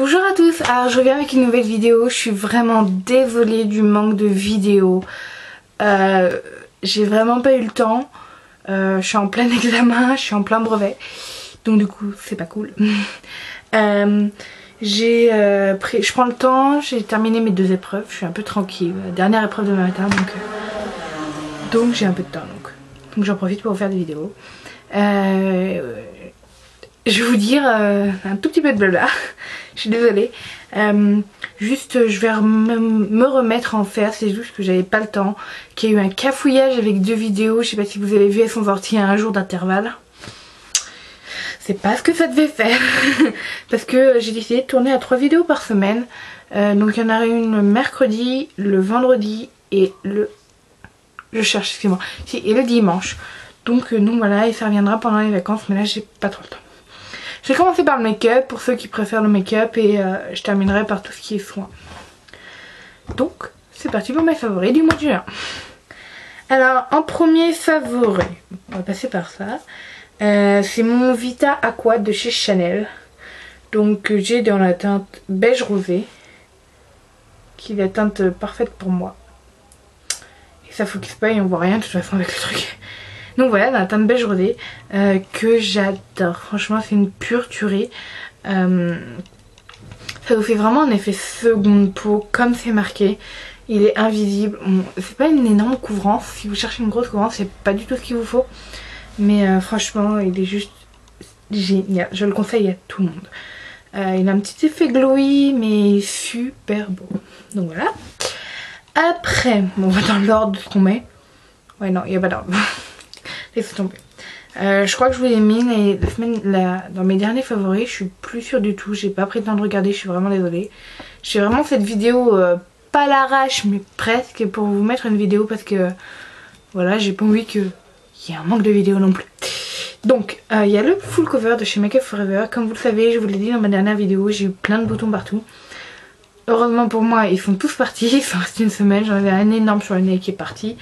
Bonjour à tous, alors je reviens avec une nouvelle vidéo. Je suis vraiment désolée du manque de vidéos. J'ai vraiment pas eu le temps. Je suis en plein examen, je suis en plein brevet. Donc du coup c'est pas cool. Je prends le temps, j'ai terminé mes 2 épreuves. Je suis un peu tranquille. Dernière épreuve demain matin donc j'ai un peu de temps. Donc j'en profite pour vous faire des vidéos. Je vais vous dire un tout petit peu de blabla. Je suis désolée. Juste je vais me remettre en faire. C'est juste que j'avais pas le temps. Qu'il y a eu un cafouillage avec 2 vidéos. Je sais pas si vous avez vu, elles sont sorties à un jour d'intervalle. C'est pas ce que ça devait faire. Parce que j'ai décidé de tourner à 3 vidéos par semaine. Donc il y en aura une le mercredi, le vendredi et le... Je cherche, excusez-moi. Et le dimanche. Donc voilà, et ça reviendra pendant les vacances. Mais là j'ai pas trop le temps. Je vais commencer par le make-up pour ceux qui préfèrent le make-up et je terminerai par tout ce qui est soin. Donc c'est parti pour mes favoris du mois de juin. Alors en premier favori, on va passer par ça. C'est mon Vita Aqua de chez Chanel. Donc j'ai dans la teinte beige rosé. Qui est la teinte parfaite pour moi. Et ça focus pas et on voit rien de toute façon avec le truc. Donc voilà, dans la teinte beige rosé que j'adore. Franchement, c'est une pure tuerie. Ça vous fait vraiment un effet seconde peau, comme c'est marqué. Il est invisible. C'est pas une énorme couvrance. Si vous cherchez une grosse couvrance, c'est pas du tout ce qu'il vous faut. Mais franchement, il est juste génial. Je le conseille à tout le monde. Il a un petit effet glowy, mais super beau. Donc voilà. Après, on va dans l'ordre de ce qu'on met. Ouais, non, il n'y a pas d'ordre. Laissez tomber. Je crois que je vous l'ai mis dans mes derniers favoris. Je suis plus sûre du tout. J'ai pas pris le temps de regarder. Je suis vraiment désolée. J'ai vraiment cette vidéo pas à l'arrache, mais presque pour vous mettre une vidéo parce que voilà, j'ai pas envie qu'il y ait un manque de vidéos non plus. Donc il y a le full cover de chez Make Up Forever. Comme vous le savez, je vous l'ai dit dans ma dernière vidéo, j'ai eu plein de boutons partout. Heureusement pour moi, ils sont tous partis. Il s'en reste une semaine. J'en avais un énorme sur le nez qui est parti.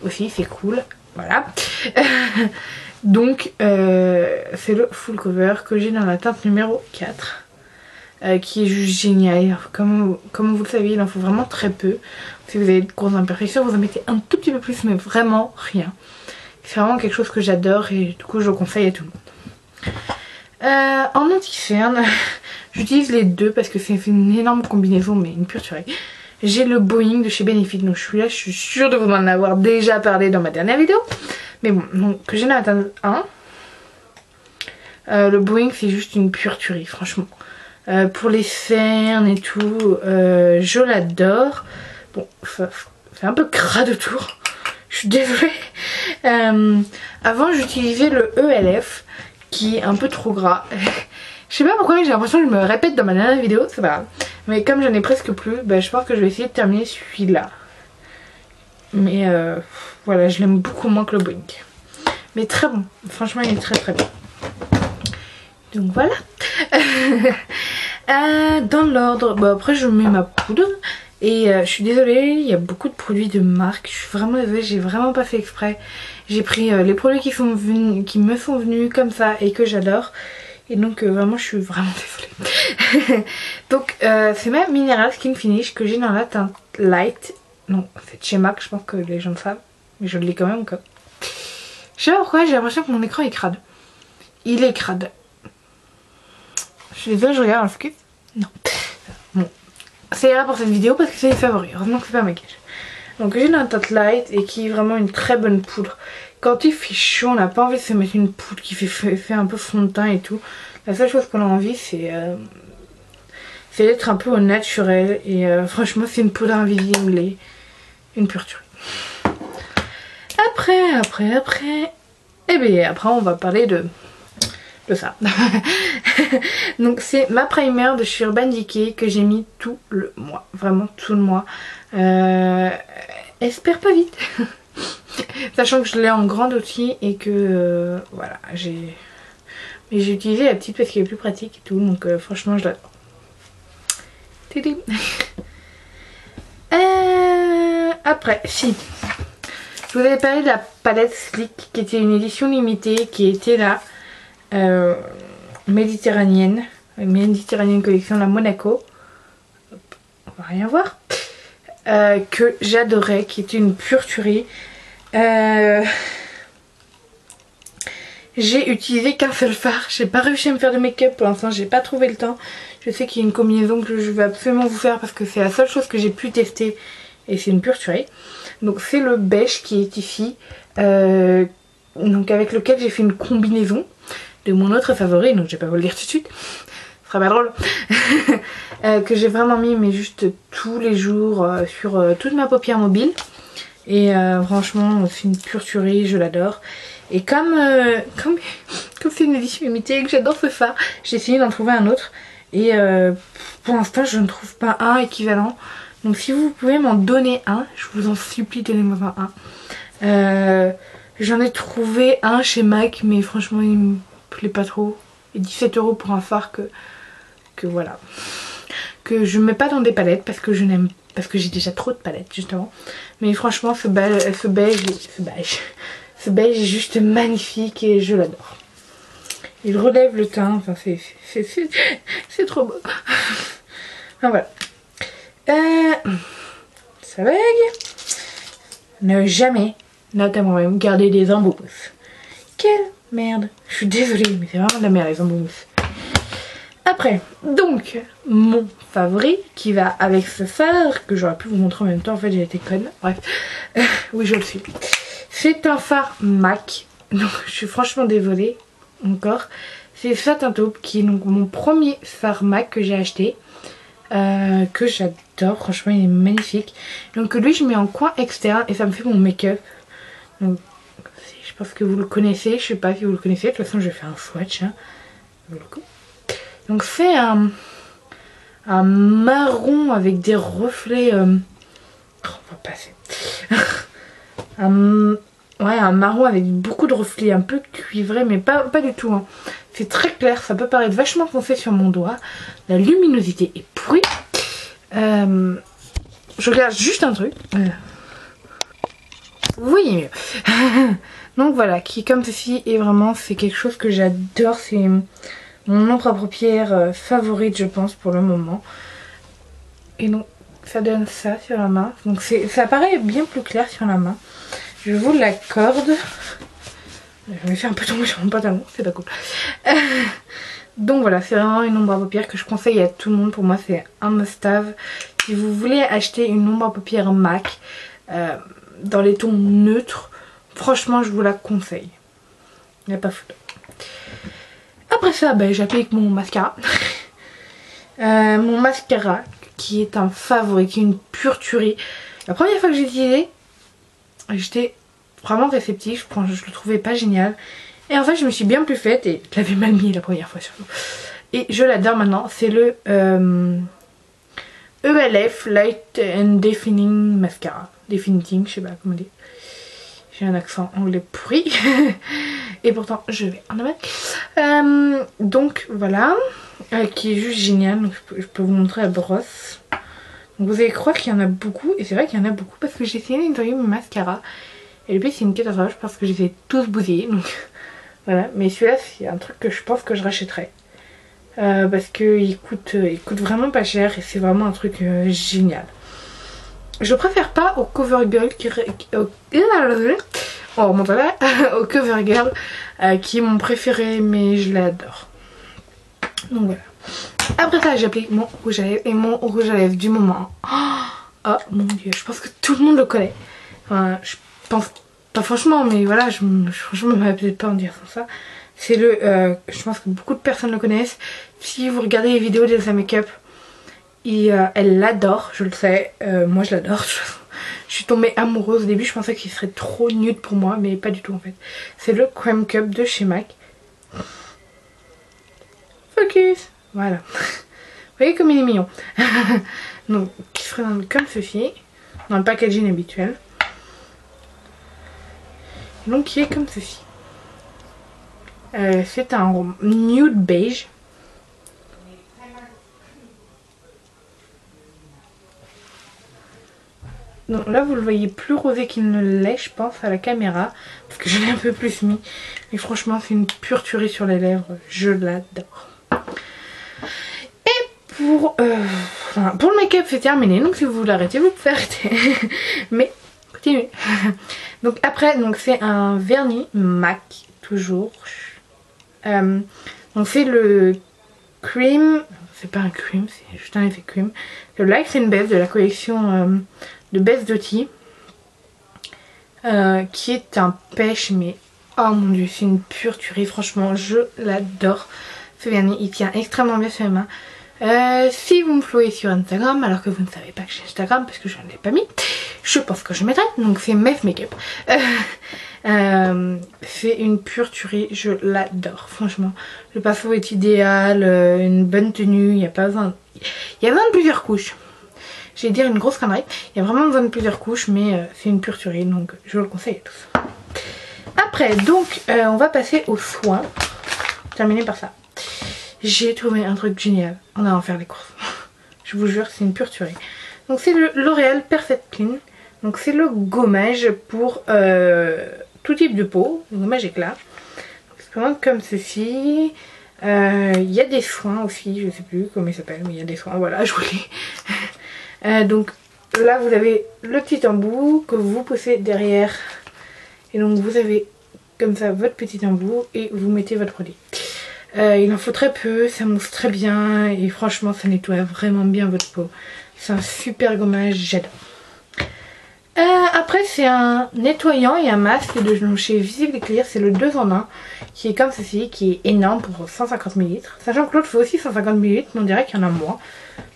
Aussi, c'est cool. Voilà. Donc c'est le full cover que j'ai dans la teinte numéro 4 qui est juste génial. Comme vous le savez, il en faut vraiment très peu. Si vous avez de grosses imperfections, vous en mettez un tout petit peu plus, mais vraiment rien. C'est vraiment quelque chose que j'adore et du coup je le conseille à tout le monde. En anti-cerne, j'utilise les deux parce que c'est une énorme combinaison, mais une pure tuerie. J'ai le Boeing de chez Benefit, donc je suis sûre de vous en avoir déjà parlé dans ma dernière vidéo. Mais bon, donc que j'ai dans la teinte 1. Le Boeing c'est juste une pure tuerie, franchement. Pour les cernes et tout, je l'adore. Bon, c'est un peu crade autour. Je suis désolée. Avant j'utilisais le ELF qui est un peu trop gras. Je sais pas pourquoi j'ai l'impression que je me répète dans ma dernière vidéo, c'est pas grave. Mais comme j'en ai presque plus, bah, je pense que je vais essayer de terminer celui-là. Mais voilà, je l'aime beaucoup moins que le Boeing. Mais très bon, franchement il est très très bon. Donc voilà. Dans l'ordre, bon, après je mets ma poudre. Et je suis désolée, il y a beaucoup de produits de marque. Je suis vraiment désolée, j'ai vraiment pas fait exprès. J'ai pris les produits qui me sont venus comme ça et que j'adore. Et donc vraiment je suis vraiment désolée. Donc c'est ma Mineral Skin Finish que j'ai dans la teinte light. Non, c'est de chez MAC, je pense que les gens le savent. Mais je l'ai quand même encore. Je sais pas pourquoi, j'ai l'impression que mon écran est crade. Il est crade. Je suis désolée, je regarde un focus. Non. Bon. C'est là pour cette vidéo parce que c'est les favoris. Heureusement que c'est pas un maquillage. Donc j'ai dans la teinte light et qui est vraiment une très bonne poudre. Quand il fait chaud, on n'a pas envie de se mettre une poudre qui fait un peu fond de teint et tout. La seule chose qu'on a envie, c'est d'être un peu au naturel. Et franchement, c'est une poudre invisible et une pure tuerie. Après, et bien après, on va parler de ça. Donc c'est ma primer de chez Urban Decay que j'ai mis tout le mois. Vraiment tout le mois. Espère pas vite. Sachant que je l'ai en grande aussi et que voilà, mais j'ai utilisé la petite parce qu'elle est plus pratique et tout, donc franchement je l'adore. Après, si je vous avais parlé de la palette Slick qui était une édition limitée qui était là méditerranéenne. Mediterranean Collection, la Monaco. Hop, on va rien voir. Que j'adorais, qui était une pure tuerie. J'ai utilisé qu'un seul fard. J'ai pas réussi à me faire de make-up pour l'instant, j'ai pas trouvé le temps. Je sais qu'il y a une combinaison que je vais absolument vous faire parce que c'est la seule chose que j'ai pu tester et c'est une pure tuerie. Donc c'est le beige qui est ici, donc avec lequel j'ai fait une combinaison de mon autre favori, donc je vais pas vous le dire tout de suite, ce sera pas drôle. Que j'ai vraiment mis mais juste tous les jours sur toute ma paupière mobile. Et franchement c'est une pure tuerie, je l'adore. Et comme c'est une édition limitée et que j'adore ce fard, j'ai essayé d'en trouver un autre. Et pour l'instant je ne trouve pas un équivalent. Donc si vous pouvez m'en donner un, je vous en supplie, donnez-moi un. J'en ai trouvé un chez MAC, mais franchement il me plaît pas trop. Et 17 € pour un fard que voilà. Que je mets pas dans des palettes parce que je n'aime, parce que j'ai déjà trop de palettes justement. Mais franchement ce beige est juste magnifique et je l'adore. Il relève le teint, enfin c'est trop beau. Enfin voilà. Ça vague. Ne jamais, notamment même, garder des embouts mousse. Quelle merde. Je suis désolée, mais c'est vraiment de la merde les embouts mousse. Après, donc, mon favori qui va avec ce fard, que j'aurais pu vous montrer en même temps, en fait j'ai été conne, bref, oui je le suis. C'est un fard MAC, donc je suis franchement désolée, encore. C'est Satin Taupe qui est donc mon premier fard MAC que j'ai acheté, que j'adore, franchement il est magnifique. Donc lui je mets en coin externe et ça me fait mon make-up. Donc je pense que vous le connaissez, je sais pas si vous le connaissez, de toute façon je vais faire un swatch, hein. Donc c'est un marron avec des reflets, on va passer. Un marron avec beaucoup de reflets, un peu cuivré, mais pas du tout. Hein. C'est très clair, ça peut paraître vachement foncé sur mon doigt. La luminosité est pourrie. Je regarde juste un truc. Vous voyez mieux. Donc voilà, qui est comme ceci, et vraiment c'est quelque chose que j'adore. C'est mon ombre à paupières favorite je pense pour le moment. Et donc ça donne ça sur la main. Donc ça paraît bien plus clair sur la main. Je vous l'accorde. Je me fais un peu tomber sur mon pantalon, c'est pas cool. Donc voilà, c'est vraiment une ombre à paupières que je conseille à tout le monde. Pour moi c'est un must-have. Si vous voulez acheter une ombre à paupières MAC dans les tons neutres, franchement je vous la conseille. Il n'y a pas photo. Après ça, j'applique mon mascara. Mon mascara qui est un favori, qui est une pure tuerie. La première fois que j'ai utilisé, j'étais vraiment réceptive, je le trouvais pas génial. Et en fait je me suis bien plus faite et je l'avais mal mis la première fois surtout. Et je l'adore maintenant, c'est le ELF Light and Defining Mascara. Definiting, je sais pas comment dire. J'ai un accent anglais pourri. Et pourtant je vais en avoir. Donc voilà, qui est juste génial. Donc, je peux vous montrer la brosse. Donc vous allez croire qu'il y en a beaucoup. Et c'est vrai qu'il y en a beaucoup parce que j'ai essayé de nettoyer mes mascaras. Et le pire c'est une catastrophe parce que je les ai tous bousillés. Donc voilà, mais celui-là c'est un truc que je pense que je rachèterai. Parce qu'il coûte vraiment pas cher et c'est vraiment un truc génial. Je préfère pas au CoverGirl au CoverGirl qui est mon préféré, mais je l'adore. Donc voilà. Après ça j'ai appelé mon rouge à lèvres et mon rouge à lèvres du moment. Oh mon dieu, je pense que tout le monde le connaît. Enfin, je pense pas franchement, mais voilà, franchement je m'avais peut-être pas en dire sans ça. C'est le, je pense que beaucoup de personnes le connaissent. Si vous regardez les vidéos d'Elsa Makeup, elle l'adore, je le sais. Moi je l'adore. Je suis tombée amoureuse au début, je pensais qu'il serait trop nude pour moi, mais pas du tout en fait. C'est le Creme Cup de chez MAC. Focus. Voilà. Vous voyez comme il est mignon. Donc, qui se présente comme ceci, dans le packaging habituel. Donc, qui est comme ceci. C'est un nude beige. Donc là vous le voyez plus rosé qu'il ne l'est je pense à la caméra. Parce que je l'ai un peu plus mis. Et franchement c'est une pure tuerie sur les lèvres. Je l'adore. pour le make-up c'est terminé, donc si vous voulez arrêter vous pouvez arrêter. Mais continuez. Donc après c'est un vernis MAC toujours. Donc c'est le cream, c'est pas un cream, c'est juste un effet cream. Le Life and Best de la collection de Best Beauty. Qui est un pêche, mais oh mon dieu, c'est une pure tuerie, franchement je l'adore. Ce vernis il tient extrêmement bien sur les mains. Si vous me followez sur Instagram, alors que vous ne savez pas que j'ai Instagram parce que je ne l'ai pas mis, je pense que je mettrai, donc c'est Meuf Makeup. C'est une pure tuerie, je l'adore franchement. Le pinceau est idéal, une bonne tenue, il n'y a pas besoin, il y a besoin de plusieurs couches. Je vais dire une grosse connerie, il y a vraiment besoin de plusieurs couches, mais c'est une pure tuerie, donc je vous le conseille à tous. Après donc on va passer aux soins, terminer par ça. J'ai trouvé un truc génial en allant faire les courses. Je vous jure, c'est une pure tuerie. Donc c'est le L'Oréal Perfect Clean. Donc c'est le gommage pour tout type de peau, le gommage éclat. C'est vraiment comme ceci. Il y a des soins aussi, je sais plus comment il s'appelle, mais il y a des soins, voilà, je vous l'ai. Donc là vous avez le petit embout que vous poussez derrière. Et donc vous avez comme ça votre petit embout et vous mettez votre produit. Il en faut très peu, ça mousse très bien et franchement ça nettoie vraiment bien votre peau. C'est un super gommage, j'adore. Après c'est un nettoyant et un masque de chez Visible Clear, c'est le 2 en 1 qui est comme ceci, qui est énorme pour 150 ml. Sachant que l'autre fait aussi 150 ml, mais on dirait qu'il y en a moins.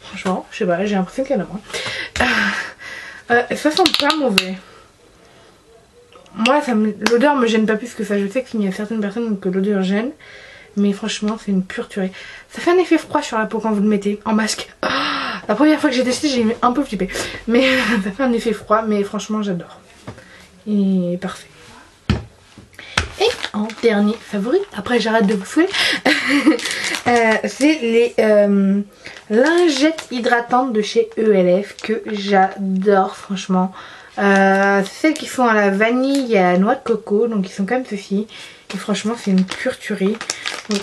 Franchement, je sais pas, j'ai l'impression qu'il y en a moins. Ça sent pas mauvais. Moi l'odeur me gêne pas plus que ça, je sais qu'il y a certaines personnes que l'odeur gêne. Mais franchement c'est une pure tuerie. Ça fait un effet froid sur la peau quand vous le mettez en masque. Oh, la première fois que j'ai testé j'ai un peu flippé. Mais ça fait un effet froid, mais franchement j'adore. Il est parfait. Et en dernier favori, après j'arrête de vous fouler. C'est les lingettes hydratantes de chez ELF que j'adore franchement. Celles qui sont à la vanille et à la noix de coco, donc ils sont comme ceci. Et franchement c'est une pure tuerie. Donc,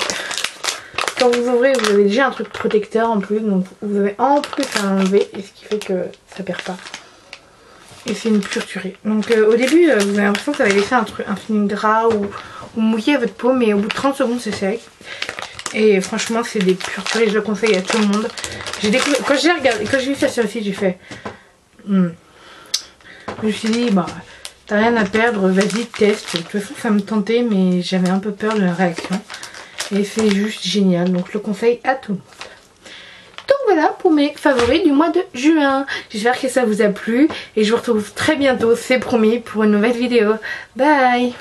quand vous ouvrez vous avez déjà un truc protecteur en plus, donc vous avez en plus à enlever, et ce qui fait que ça perd pas. Et c'est une pure tuerie. Donc au début vous avez l'impression que ça va laisser un film gras ou mouiller votre peau, mais au bout de 30 secondes c'est sec. Et franchement c'est des pures tueries, je le conseille à tout le monde. Quand j'ai regardé, quand j'ai vu ça sur le site, j'ai fait je me suis dit bah t'as rien à perdre, vas-y teste. De toute façon ça me tentait, mais j'avais un peu peur de la réaction. Et c'est juste génial, donc je le conseille à tout le monde. Donc voilà pour mes favoris du mois de juin. J'espère que ça vous a plu et je vous retrouve très bientôt, c'est promis, pour une nouvelle vidéo. Bye!